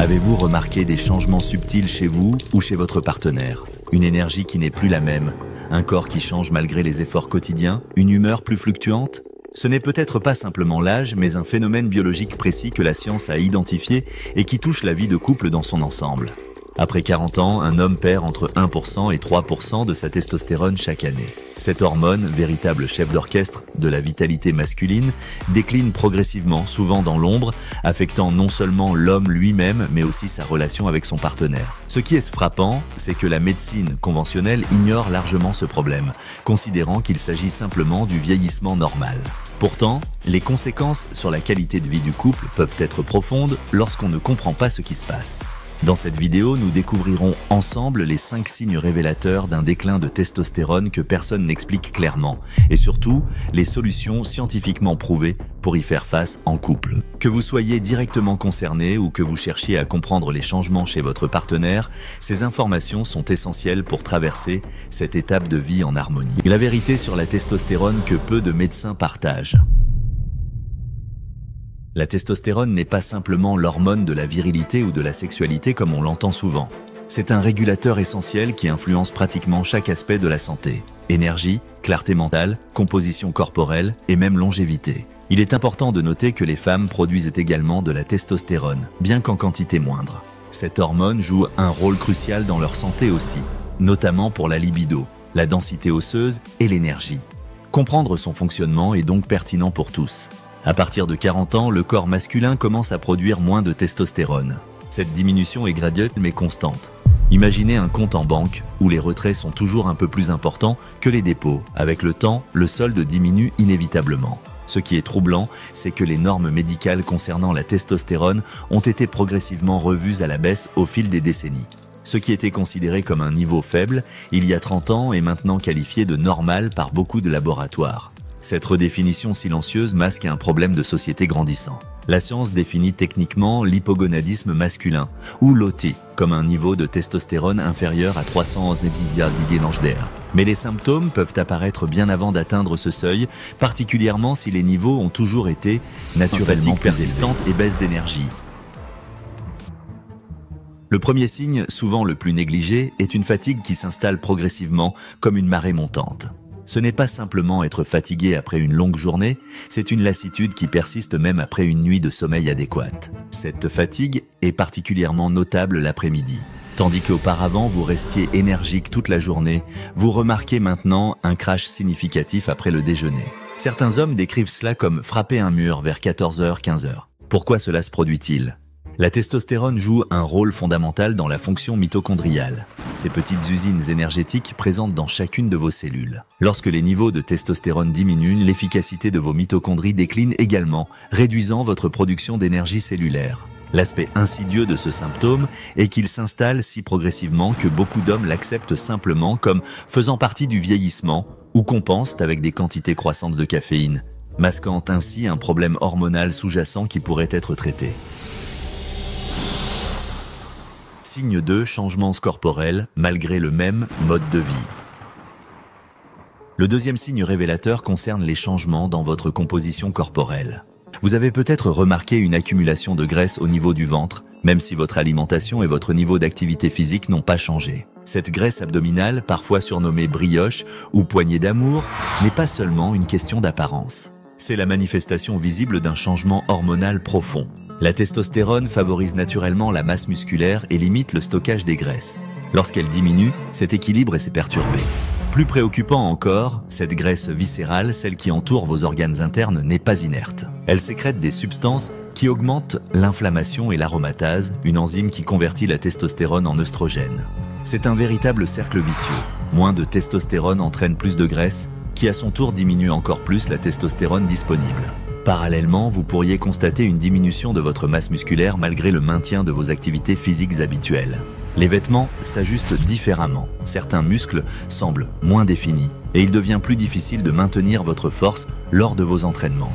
Avez-vous remarqué des changements subtils chez vous ou chez votre partenaire? Une énergie qui n'est plus la même, un corps qui change malgré les efforts quotidiens, une humeur plus fluctuante? Ce n'est peut-être pas simplement l'âge, mais un phénomène biologique précis que la science a identifié et qui touche la vie de couple dans son ensemble. Après 40 ans, un homme perd entre 1% et 3% de sa testostérone chaque année. Cette hormone, véritable chef d'orchestre de la vitalité masculine, décline progressivement, souvent dans l'ombre, affectant non seulement l'homme lui-même, mais aussi sa relation avec son partenaire. Ce qui est frappant, c'est que la médecine conventionnelle ignore largement ce problème, considérant qu'il s'agit simplement du vieillissement normal. Pourtant, les conséquences sur la qualité de vie du couple peuvent être profondes lorsqu'on ne comprend pas ce qui se passe. Dans cette vidéo, nous découvrirons ensemble les 5 signes révélateurs d'un déclin de testostérone que personne n'explique clairement, et surtout, les solutions scientifiquement prouvées pour y faire face en couple. Que vous soyez directement concerné ou que vous cherchiez à comprendre les changements chez votre partenaire, ces informations sont essentielles pour traverser cette étape de vie en harmonie. La vérité sur la testostérone que peu de médecins partagent. La testostérone n'est pas simplement l'hormone de la virilité ou de la sexualité comme on l'entend souvent. C'est un régulateur essentiel qui influence pratiquement chaque aspect de la santé. Énergie, clarté mentale, composition corporelle et même longévité. Il est important de noter que les femmes produisent également de la testostérone, bien qu'en quantité moindre. Cette hormone joue un rôle crucial dans leur santé aussi, notamment pour la libido, la densité osseuse et l'énergie. Comprendre son fonctionnement est donc pertinent pour tous. À partir de 40 ans, le corps masculin commence à produire moins de testostérone. Cette diminution est graduelle mais constante. Imaginez un compte en banque où les retraits sont toujours un peu plus importants que les dépôts. Avec le temps, le solde diminue inévitablement. Ce qui est troublant, c'est que les normes médicales concernant la testostérone ont été progressivement revues à la baisse au fil des décennies. Ce qui était considéré comme un niveau faible il y a 30 ans est maintenant qualifié de normal par beaucoup de laboratoires. Cette redéfinition silencieuse masque un problème de société grandissant. La science définit techniquement l'hypogonadisme masculin, ou l'OT, comme un niveau de testostérone inférieur à 300 d'air. Mais les symptômes peuvent apparaître bien avant d'atteindre ce seuil, particulièrement si les niveaux ont toujours été naturellement persistantes et baisse d'énergie. Le premier signe, souvent le plus négligé, est une fatigue qui s'installe progressivement comme une marée montante. Ce n'est pas simplement être fatigué après une longue journée, c'est une lassitude qui persiste même après une nuit de sommeil adéquate. Cette fatigue est particulièrement notable l'après-midi. Tandis qu'auparavant vous restiez énergique toute la journée, vous remarquez maintenant un crash significatif après le déjeuner. Certains hommes décrivent cela comme frapper un mur vers 14h-15h. Pourquoi cela se produit-il ? La testostérone joue un rôle fondamental dans la fonction mitochondriale. Ces petites usines énergétiques présentes dans chacune de vos cellules. Lorsque les niveaux de testostérone diminuent, l'efficacité de vos mitochondries décline également, réduisant votre production d'énergie cellulaire. L'aspect insidieux de ce symptôme est qu'il s'installe si progressivement que beaucoup d'hommes l'acceptent simplement comme faisant partie du vieillissement ou compensent avec des quantités croissantes de caféine, masquant ainsi un problème hormonal sous-jacent qui pourrait être traité. Signe 2, changements corporels, malgré le même mode de vie. Le deuxième signe révélateur concerne les changements dans votre composition corporelle. Vous avez peut-être remarqué une accumulation de graisse au niveau du ventre, même si votre alimentation et votre niveau d'activité physique n'ont pas changé. Cette graisse abdominale, parfois surnommée brioche ou poignée d'amour, n'est pas seulement une question d'apparence. C'est la manifestation visible d'un changement hormonal profond. La testostérone favorise naturellement la masse musculaire et limite le stockage des graisses. Lorsqu'elle diminue, cet équilibre est perturbé. Plus préoccupant encore, cette graisse viscérale, celle qui entoure vos organes internes, n'est pas inerte. Elle sécrète des substances qui augmentent l'inflammation et l'aromatase, une enzyme qui convertit la testostérone en œstrogène. C'est un véritable cercle vicieux. Moins de testostérone entraîne plus de graisse, qui à son tour diminue encore plus la testostérone disponible. Parallèlement, vous pourriez constater une diminution de votre masse musculaire malgré le maintien de vos activités physiques habituelles. Les vêtements s'ajustent différemment. Certains muscles semblent moins définis et il devient plus difficile de maintenir votre force lors de vos entraînements.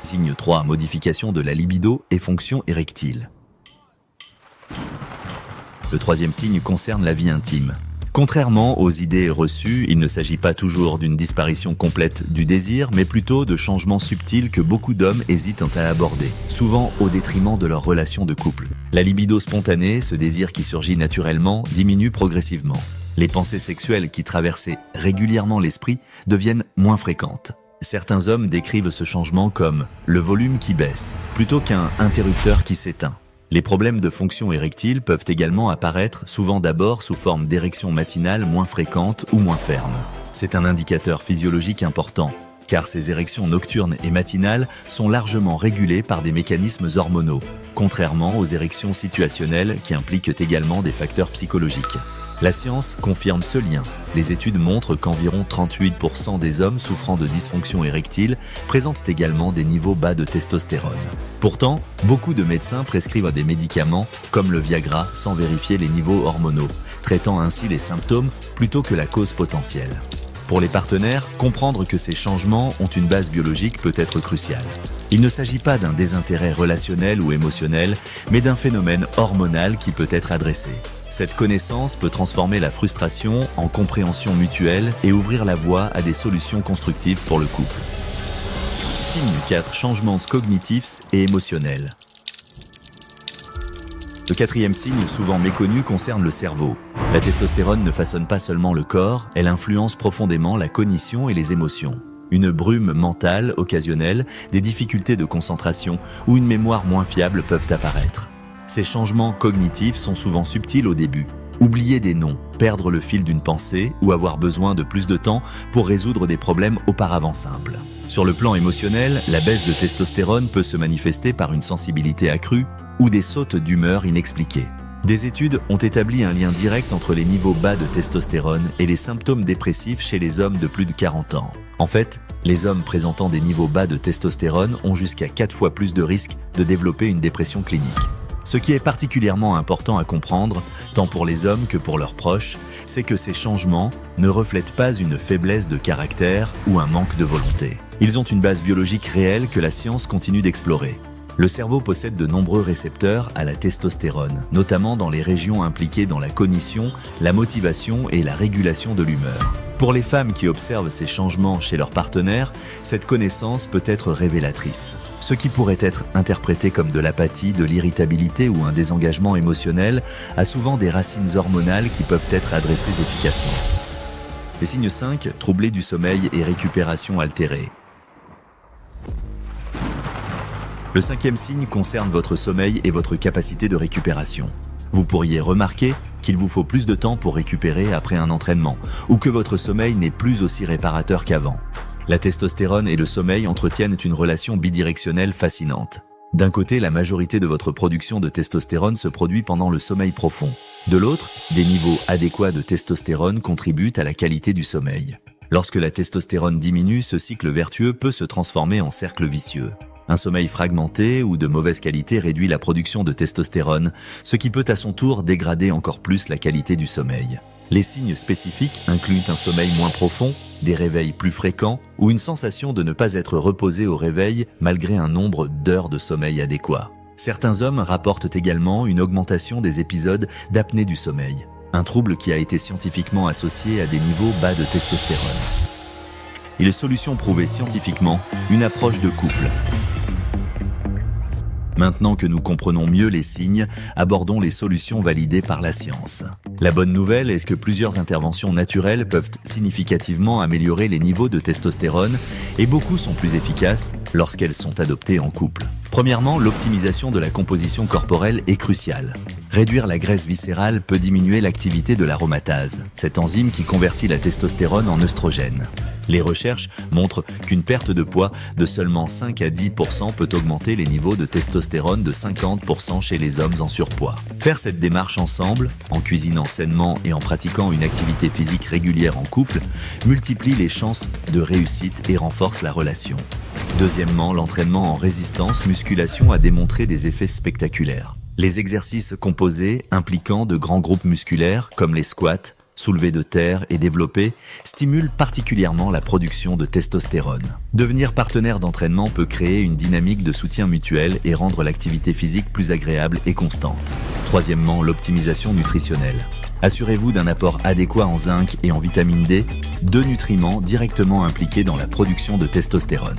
Signe 3, modification de la libido et fonction érectile. Le troisième signe concerne la vie intime. Contrairement aux idées reçues, il ne s'agit pas toujours d'une disparition complète du désir, mais plutôt de changements subtils que beaucoup d'hommes hésitent à aborder, souvent au détriment de leur relation de couple. La libido spontanée, ce désir qui surgit naturellement, diminue progressivement. Les pensées sexuelles qui traversaient régulièrement l'esprit deviennent moins fréquentes. Certains hommes décrivent ce changement comme le volume qui baisse, plutôt qu'un interrupteur qui s'éteint. Les problèmes de fonction érectile peuvent également apparaître, souvent d'abord sous forme d'érections matinales moins fréquentes ou moins fermes. C'est un indicateur physiologique important, car ces érections nocturnes et matinales sont largement régulées par des mécanismes hormonaux, contrairement aux érections situationnelles qui impliquent également des facteurs psychologiques. La science confirme ce lien. Les études montrent qu'environ 38% des hommes souffrant de dysfonction érectile présentent également des niveaux bas de testostérone. Pourtant, beaucoup de médecins prescrivent des médicaments comme le Viagra sans vérifier les niveaux hormonaux, traitant ainsi les symptômes plutôt que la cause potentielle. Pour les partenaires, comprendre que ces changements ont une base biologique peut être crucial. Il ne s'agit pas d'un désintérêt relationnel ou émotionnel, mais d'un phénomène hormonal qui peut être adressé. Cette connaissance peut transformer la frustration en compréhension mutuelle et ouvrir la voie à des solutions constructives pour le couple. Signe 4. Changements cognitifs et émotionnels. Le quatrième signe, souvent méconnu, concerne le cerveau. La testostérone ne façonne pas seulement le corps, elle influence profondément la cognition et les émotions. Une brume mentale occasionnelle, des difficultés de concentration ou une mémoire moins fiable peuvent apparaître. Ces changements cognitifs sont souvent subtils au début. Oublier des noms, perdre le fil d'une pensée ou avoir besoin de plus de temps pour résoudre des problèmes auparavant simples. Sur le plan émotionnel, la baisse de testostérone peut se manifester par une sensibilité accrue ou des sautes d'humeur inexpliquées. Des études ont établi un lien direct entre les niveaux bas de testostérone et les symptômes dépressifs chez les hommes de plus de 40 ans. En fait, les hommes présentant des niveaux bas de testostérone ont jusqu'à 4 fois plus de risques de développer une dépression clinique. Ce qui est particulièrement important à comprendre, tant pour les hommes que pour leurs proches, c'est que ces changements ne reflètent pas une faiblesse de caractère ou un manque de volonté. Ils ont une base biologique réelle que la science continue d'explorer. Le cerveau possède de nombreux récepteurs à la testostérone, notamment dans les régions impliquées dans la cognition, la motivation et la régulation de l'humeur. Pour les femmes qui observent ces changements chez leur partenaire, cette connaissance peut être révélatrice. Ce qui pourrait être interprété comme de l'apathie, de l'irritabilité ou un désengagement émotionnel a souvent des racines hormonales qui peuvent être adressées efficacement. Les signes 5, troublés du sommeil et récupération altérée. Le cinquième signe concerne votre sommeil et votre capacité de récupération. Vous pourriez remarquer qu'il vous faut plus de temps pour récupérer après un entraînement, ou que votre sommeil n'est plus aussi réparateur qu'avant. La testostérone et le sommeil entretiennent une relation bidirectionnelle fascinante. D'un côté, la majorité de votre production de testostérone se produit pendant le sommeil profond. De l'autre, des niveaux adéquats de testostérone contribuent à la qualité du sommeil. Lorsque la testostérone diminue, ce cycle vertueux peut se transformer en cercle vicieux. Un sommeil fragmenté ou de mauvaise qualité réduit la production de testostérone, ce qui peut à son tour dégrader encore plus la qualité du sommeil. Les signes spécifiques incluent un sommeil moins profond, des réveils plus fréquents ou une sensation de ne pas être reposé au réveil malgré un nombre d'heures de sommeil adéquat. Certains hommes rapportent également une augmentation des épisodes d'apnée du sommeil, un trouble qui a été scientifiquement associé à des niveaux bas de testostérone. Il est solution prouvée scientifiquement, une approche de couple. Maintenant que nous comprenons mieux les signes, abordons les solutions validées par la science. La bonne nouvelle est que plusieurs interventions naturelles peuvent significativement améliorer les niveaux de testostérone et beaucoup sont plus efficaces lorsqu'elles sont adoptées en couple. Premièrement, l'optimisation de la composition corporelle est cruciale. Réduire la graisse viscérale peut diminuer l'activité de l'aromatase, cette enzyme qui convertit la testostérone en œstrogène. Les recherches montrent qu'une perte de poids de seulement 5 à 10% peut augmenter les niveaux de testostérone de 50% chez les hommes en surpoids. Faire cette démarche ensemble, en cuisinant sainement et en pratiquant une activité physique régulière en couple, multiplie les chances de réussite et renforce la relation. Deuxièmement, l'entraînement en résistance musculation a démontré des effets spectaculaires. Les exercices composés impliquant de grands groupes musculaires comme les squats, soulever de terre et développer, stimule particulièrement la production de testostérone. Devenir partenaire d'entraînement peut créer une dynamique de soutien mutuel et rendre l'activité physique plus agréable et constante. Troisièmement, l'optimisation nutritionnelle. Assurez-vous d'un apport adéquat en zinc et en vitamine D, deux nutriments directement impliqués dans la production de testostérone.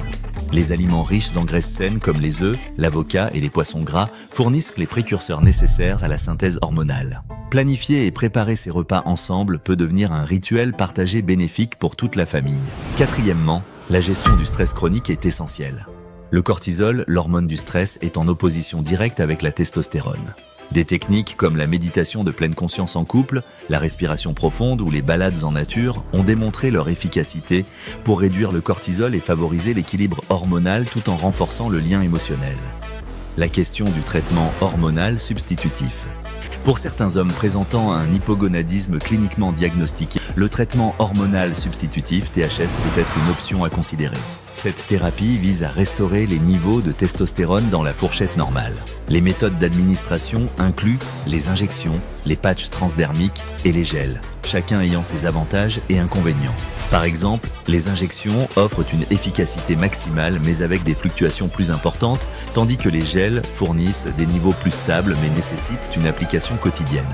Les aliments riches en graisses saines comme les œufs, l'avocat et les poissons gras fournissent les précurseurs nécessaires à la synthèse hormonale. Planifier et préparer ces repas ensemble peut devenir un rituel partagé bénéfique pour toute la famille. Quatrièmement, la gestion du stress chronique est essentielle. Le cortisol, l'hormone du stress, est en opposition directe avec la testostérone. Des techniques comme la méditation de pleine conscience en couple, la respiration profonde ou les balades en nature ont démontré leur efficacité pour réduire le cortisol et favoriser l'équilibre hormonal tout en renforçant le lien émotionnel. La question du traitement hormonal substitutif. Pour certains hommes présentant un hypogonadisme cliniquement diagnostiqué, le traitement hormonal substitutif THS peut être une option à considérer. Cette thérapie vise à restaurer les niveaux de testostérone dans la fourchette normale. Les méthodes d'administration incluent les injections, les patchs transdermiques et les gels, chacun ayant ses avantages et inconvénients. Par exemple, les injections offrent une efficacité maximale mais avec des fluctuations plus importantes, tandis que les gels fournissent des niveaux plus stables mais nécessitent une application quotidienne.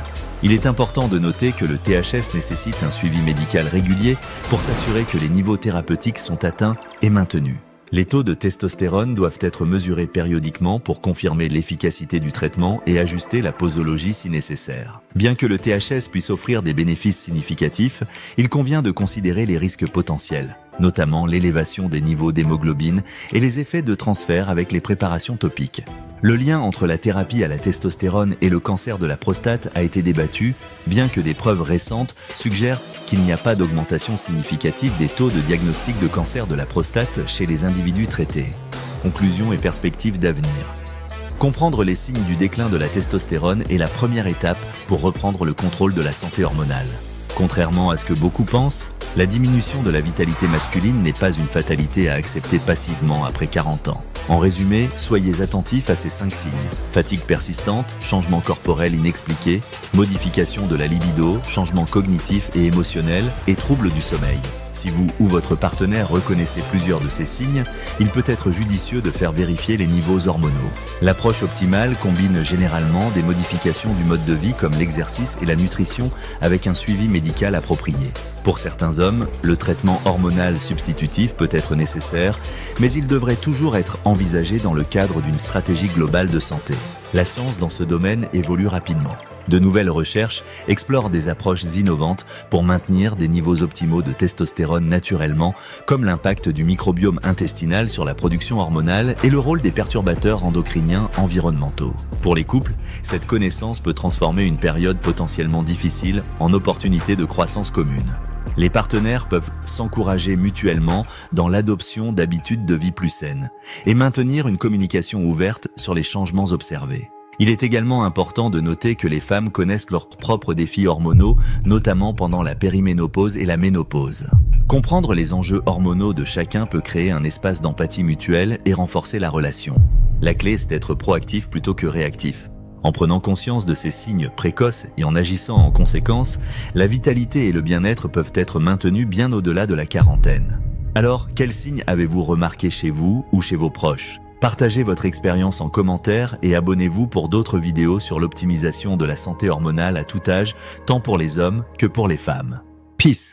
Il est important de noter que le THS nécessite un suivi médical régulier pour s'assurer que les niveaux thérapeutiques sont atteints et maintenus. Les taux de testostérone doivent être mesurés périodiquement pour confirmer l'efficacité du traitement et ajuster la posologie si nécessaire. Bien que le THS puisse offrir des bénéfices significatifs, il convient de considérer les risques potentiels, notamment l'élévation des niveaux d'hémoglobine et les effets de transfert avec les préparations topiques. Le lien entre la thérapie à la testostérone et le cancer de la prostate a été débattu, bien que des preuves récentes suggèrent qu'il n'y a pas d'augmentation significative des taux de diagnostic de cancer de la prostate chez les individus traités. Conclusion et perspectives d'avenir. Comprendre les signes du déclin de la testostérone est la première étape pour reprendre le contrôle de la santé hormonale. Contrairement à ce que beaucoup pensent, la diminution de la vitalité masculine n'est pas une fatalité à accepter passivement après 40 ans. En résumé, soyez attentifs à ces 5 signes. Fatigue persistante, changement corporel inexpliqué, modification de la libido, changement cognitif et émotionnel et troubles du sommeil. Si vous ou votre partenaire reconnaissez plusieurs de ces signes, il peut être judicieux de faire vérifier les niveaux hormonaux. L'approche optimale combine généralement des modifications du mode de vie comme l'exercice et la nutrition avec un suivi médical approprié. Pour certains hommes, le traitement hormonal substitutif peut être nécessaire, mais il devrait toujours être envisagé dans le cadre d'une stratégie globale de santé. La science dans ce domaine évolue rapidement. De nouvelles recherches explorent des approches innovantes pour maintenir des niveaux optimaux de testostérone naturellement, comme l'impact du microbiome intestinal sur la production hormonale et le rôle des perturbateurs endocriniens environnementaux. Pour les couples, cette connaissance peut transformer une période potentiellement difficile en opportunité de croissance commune. Les partenaires peuvent s'encourager mutuellement dans l'adoption d'habitudes de vie plus saines et maintenir une communication ouverte sur les changements observés. Il est également important de noter que les femmes connaissent leurs propres défis hormonaux, notamment pendant la périménopause et la ménopause. Comprendre les enjeux hormonaux de chacun peut créer un espace d'empathie mutuelle et renforcer la relation. La clé, c'est d'être proactif plutôt que réactif. En prenant conscience de ces signes précoces et en agissant en conséquence, la vitalité et le bien-être peuvent être maintenus bien au-delà de la quarantaine. Alors, quels signes avez-vous remarqué chez vous ou chez vos proches ? Partagez votre expérience en commentaire et abonnez-vous pour d'autres vidéos sur l'optimisation de la santé hormonale à tout âge, tant pour les hommes que pour les femmes. Peace!